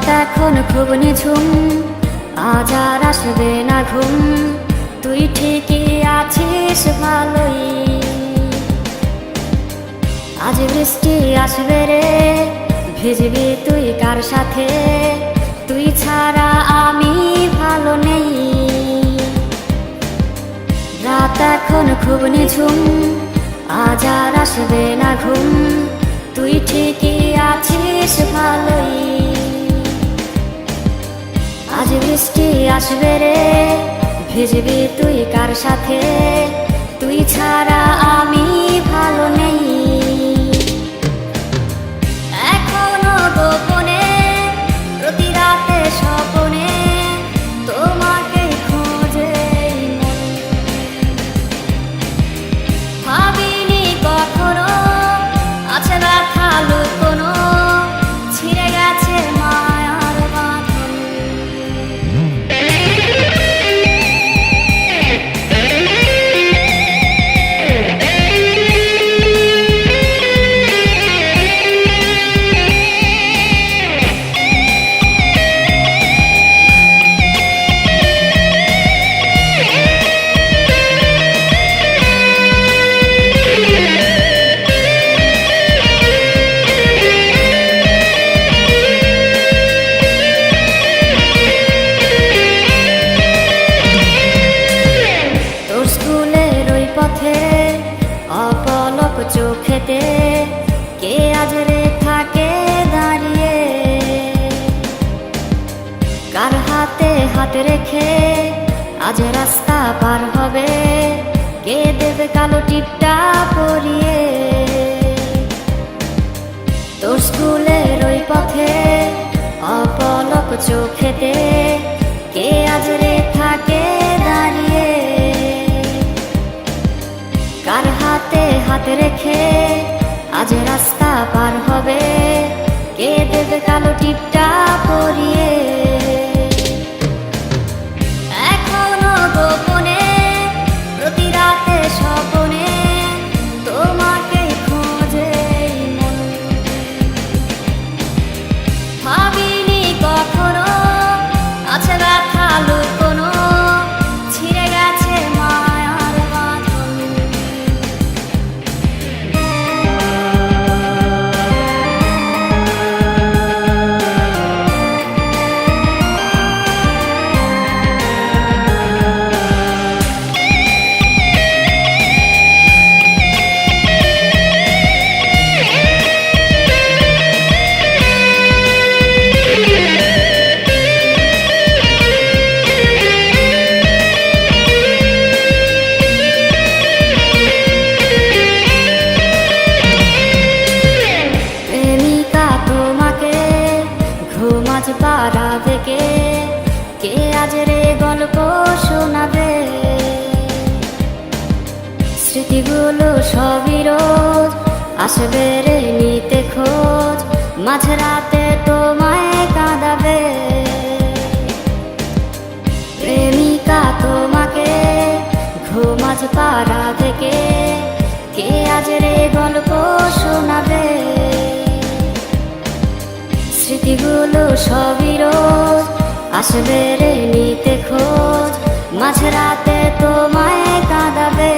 রাত এখন খুব নিঝুম, আজ আর আসবে না ঘুম। তুই ঠিকই আছিস ভালোই, আজ বৃষ্টি আসবে রে, ভিজবি তুই কার সাথে? তুই ছাড়া আমি ভালো নেই। রাত এখন খুব নিঝুম, আজ আর আসবে না ঘুম। তুই ঠিকই আছিস ভালোই, আজ বৃষ্টি আসবে রে, ভিজবি তুই কার সাথে? তুই ছাড়া আমি ভালো নেই। এখনো গোপনে প্রতি রাতে স্বপনে তোমাকে খোঁজে মন। ভাবিনি কখনো আছে ব্যথা লুকোনো, ছিঁড়ে গেছে মায়ার বাঁধন। অপলক চোখেতে কে আজ রে থাকে দাঁড়িয়ে? কার হাতে হাত রেখে আজ রাস্তা পার হবে? কে দেবে কালো টিপটা পরিয়ে? তোর স্কুলের ওই পথে অপলক চোখেতে কে আজ রে থাকে দাঁড়িয়ে? কার হাতে হাত রেখে আজ রাস্তা পার হবে? কে দেবে কালো টিপটা পরিয়ে? এখনো গোপনে প্রতি রাতে স্বপনে তোমাকে খোঁজে মন। ভাবিনি কখনো আছে ব্যথা লুকোনো, ছিঁড়ে গেছে মায়ার বাঁধন। পাড়া থেকে কে আজ রে গল্প শোনাবে? স্মৃতিগুলো সবই রোজ আসবে রে নিতে খোঁজ, মাঝরাতে তোমায় কাঁদাবে। প্রেমিকা তোমাকে ঘুমাজ পাড়া থেকে কে আজ রে গল্প শোনাবে? স্মৃতিগুলো সবই রোজ আসবে রে নিতে খোঁজ, মাঝরাতে তোমায় কাঁদাবে।